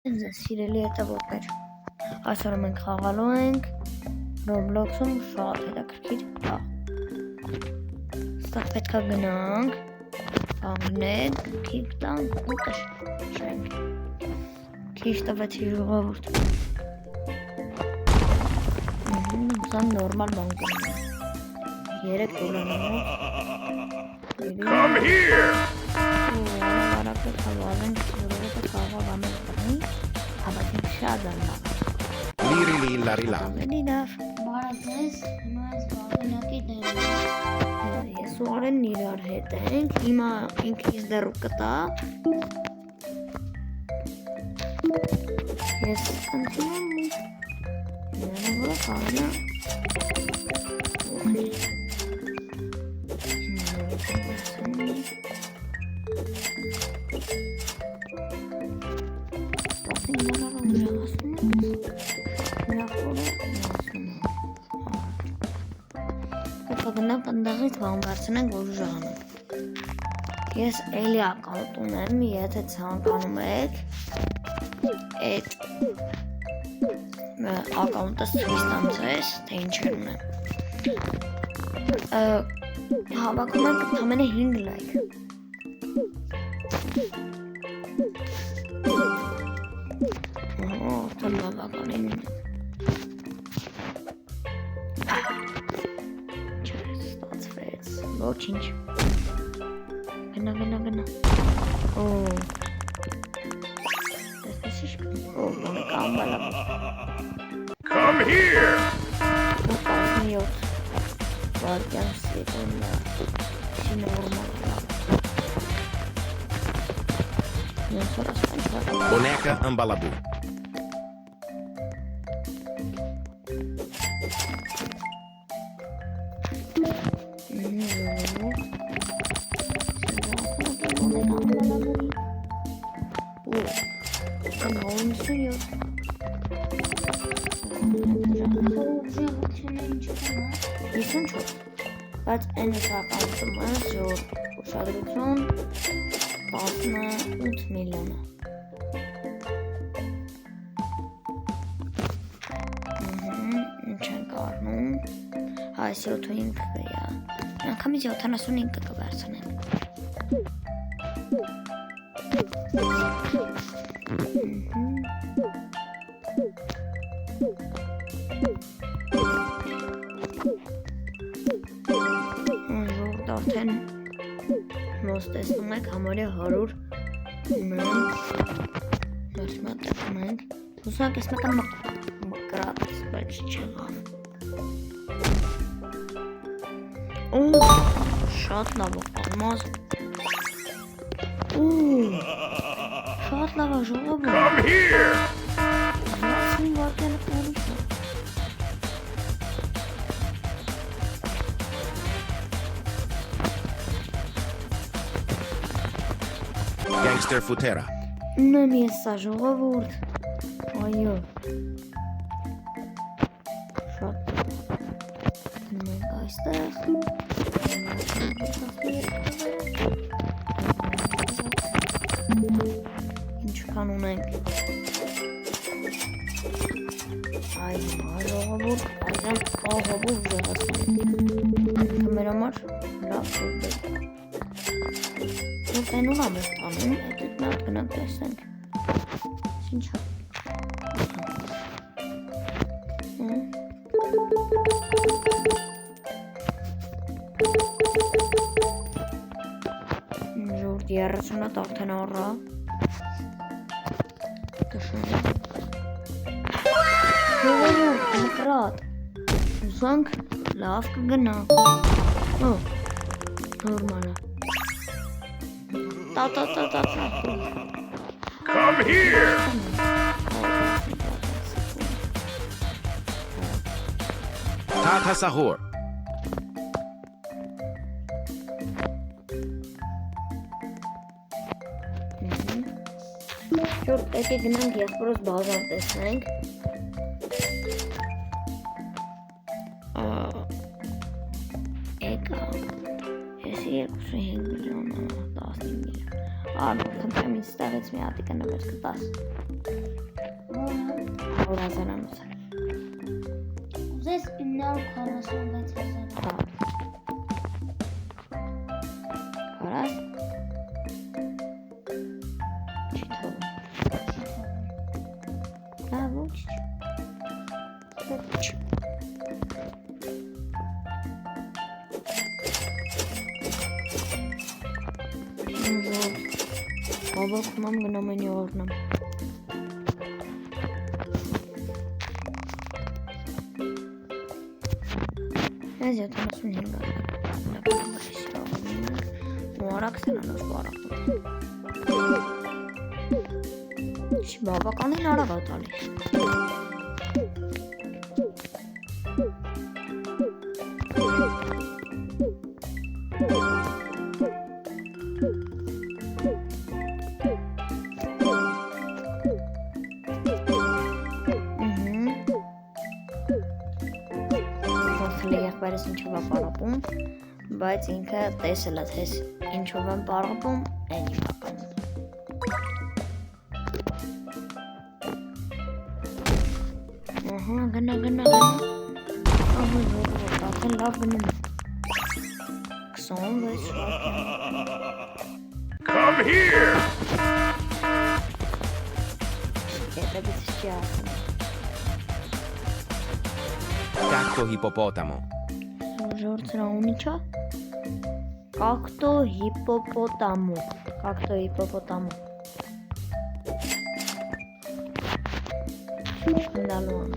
Սիրելի հետևորդներ, այսօր մենք խաղալու ենք Roblox-ում շատ հետաքրքիր խաղ։ Ստեղ պետք է գնանք, կանգնենք, քիք տանք ու տշենք։ Քիչ տվեցի ժողովուրդ։ Սա նորմալ բան կնենք։ 3 դոլարով։ Come here! Արագ խաղանք, որովհետև խաղը ամեն Abbastanza sciadana. Liri la. Enough. Բարակես, հիմա այս բաղինակի դեմ։ Ես ուղղեն իրար հետ ենք, հիմա ինքնից դեռ կտա։ Ես ընդունում եմ։ Նրան որը կարնա։ Գնանք ընդդեղից բան բարձրենք որ ժանում։ Ես էլի ակաունտ ունեմ, եթե ցանկանում եք այդ ակաունտս ցույց տամ ձեզ, թե ինչեր ունեմ։ Հավաքում եք ընդամենը 5 լայք։ Դա բավականին ունեմ։ Ոչինչ։ Գնա։ Տեսնես մոմեկ ամբալա։ Come here! Վարկյան սեկունդա։ Նորմալ։ Boneca Ambaladu. Բայց այն ակաունտում է որ ուշադրություն 18 միլիոն։ Ինչ ենք առնում։ Այս 75 կգա։ Անգամից 75 կվերցնենք։ Արդեն ոնց տեսնում եք համարյա 100 ունենք մատեմատիկ ուսանք ես մեկը մկրատ բայց չեղավ շատ լավ алмаз շատ լավ ժողովուրդ Come here! Gangster Futera. Ունեմ ես սա ժողովուրդ, այո, շատ մենք այստեղ, ինչքան ունենք, այո, ժողովուրդ, այժմ աղովուրդ ժողասնենք, մեր համար լավ շուրդ Տենուն ամես տանում, այդ նատ գնանք տեսնենք Ինչ Ժորդ 30-ատ արդեն առա Ժողովուրդ, մկրատ Ուզանք լավ կգնա Նորմալ է Come here! Tata Sahur. Շուրջ պետք է գնանք եղբորոս բազան տեսնենք Եկա Ես 25 միլիոն 15 միլիոն Արդ խնդրեմ ինձ ստեղից մի հատիկը նվեր կտաս 900,000 անոցար։ Ուզես 946,000։ Հա։ Կարաս։ Չի թողում։ Հա, ոչ։ Ոչ։ Բաբակում եմ գնամ են յորնամ։ Ես 75,000 ու արագ սրանոց բարակում։ Բավականին արագ է տալիս։ Եղբայրս ինչով է պարապում, բայց ինքը տեսել է, թե ինչով եմ պարապում, այն իմականում։ Ահա, գնա։ Ահա, արդեն լավ գնում։ 26 շարք։ Come here! Եթե բիծ չի ասում։ Cacto hippopotamo. Ժորցրա ունիչա։ Cacto hippopotamo։ Գնալու եմ։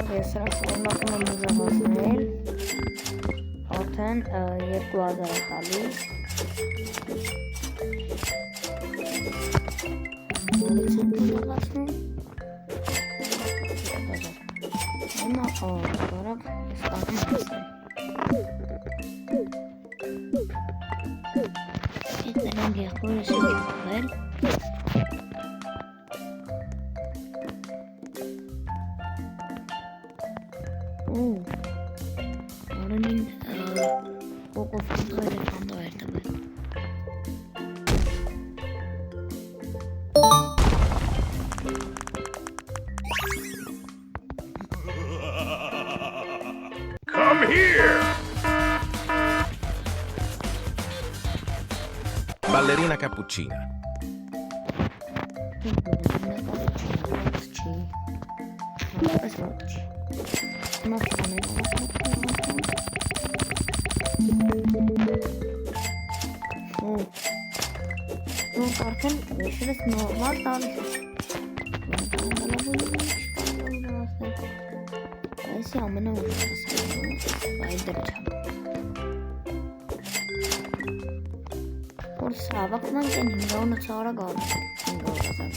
Ես սրանք սրոնակում եմ ուզավասնել, արդեն 2000 է խալիս, նորից եմ տուղացնում, հիմա բարակ ես տանում հասնեմ, հետ նրանք եղբորս ինչ ուղել, Արենին կոկով կնդղեր է կանդավեր տվել Come here! Ballerina cappuccina. Արդեն վերջերս նորմալ տալիս Այսի ամենը ուժասացնում այդ դրճամ Որ սրավակում ենք են 500 արա գարում 500,000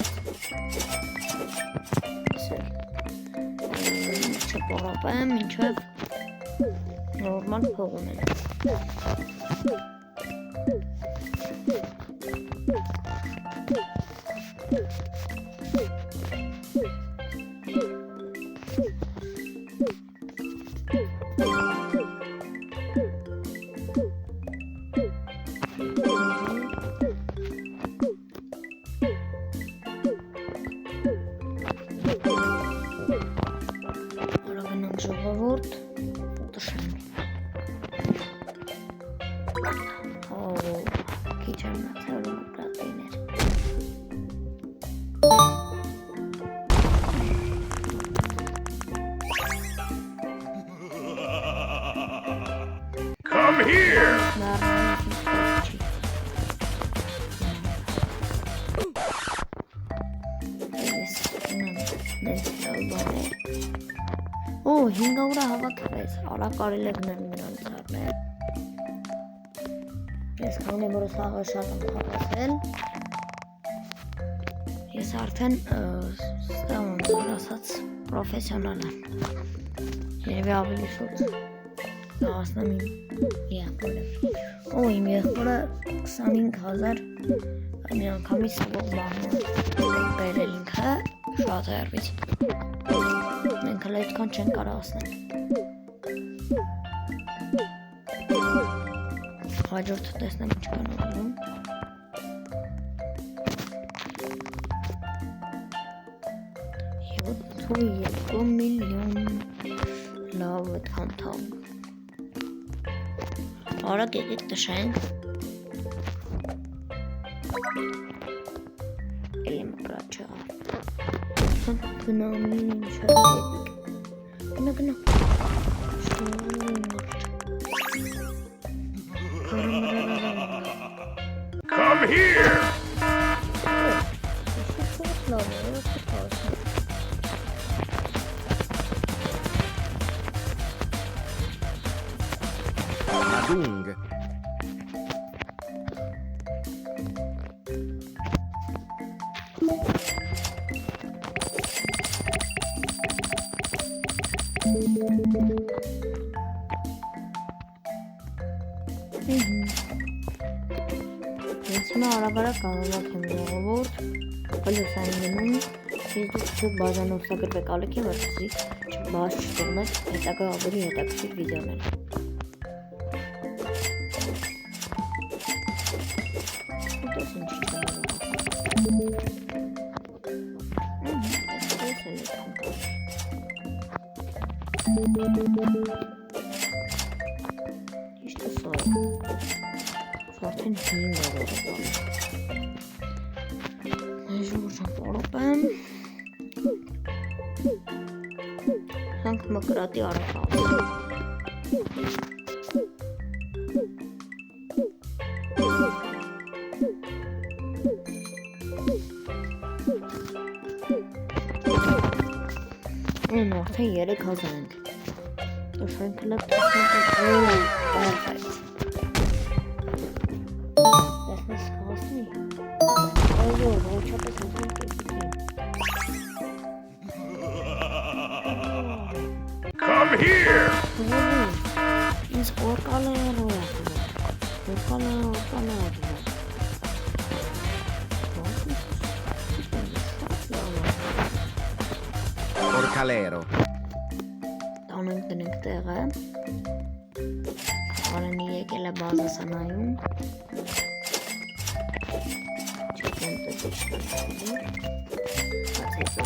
չպորապեմ ինչև նորմալ փող ունեն ժողովուրդ տշեմ քիչ եմ նացել մոկրատիներ Come here! Օ, 500 հավաքվեց, արագ կարելի է գնել նրանց առնել Ես քանի որ սաղը շատ եմ խաղացել Ես արդեն ստեղ եմ ասած պրոֆեսիոնալ եմ Երևի ավելի շուտ լավացնեմ իմ եղբորը Օ, իմ եղբորը 25,000 մի անգամից սվող բաղն բերել ինքը շատ հերվից Մենք հլը այդքան չեն կարասնել Հաջորդը տեսնեմ ինչ կան ուղղում 82 միլիոն։ Լավ այդքան թամ։ Արագ եկեք տշենք։ Էլի մկրաչա։ Գնամ ինչ է։ Գնա։ Come here! Adung. Հիմա արաբարակ կարող եմ ժողովուրդ, պլյուսային գնում, ես դուք բազանով սակրվեք ալիքի, որպեսզի բաց չթողնեք հետագա ավելի հետաքրքիր վիդեոներ։ Ուտես ինչ չկարող։ Այս էլ է կամպար։ Իշտ է սոյ։ Արդեն 5 դոլար է տալիս։ Այժմ ուժան պարոպեմ։ Հանք մկրատի արապավ։ Են արդեն 3000 ենք։ Տոշենք լավ տեսնենք։ Perfect։ Come here! Ինձ օրկալը Orcalero. Տանենք տնենք տեղը Արենի եկել է բազասանայում Չկեմ տետի չկարդալի Բաց հետո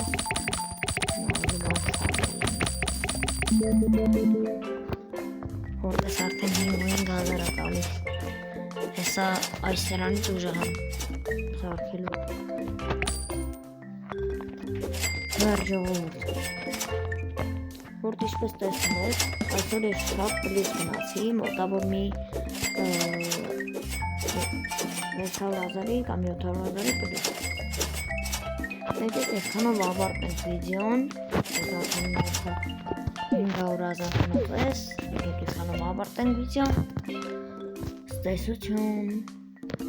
Որպես արդեն 5,000 է տալիս Հեսա այս սերանից ուժահան Զարկելու Վերջողորդ Որդ ինչպես տեսնում եք, այսօր ես շատ պլիս գնացի, մոտավոր մի 600,000-ի կամ 700,000-ի պլիս Եկեք այսքանով ավարտենք վիդեոն, ես արդեն 500,000 տնոպես, եկեք այսքանով ավարտենք վիդեոն, ստեսություն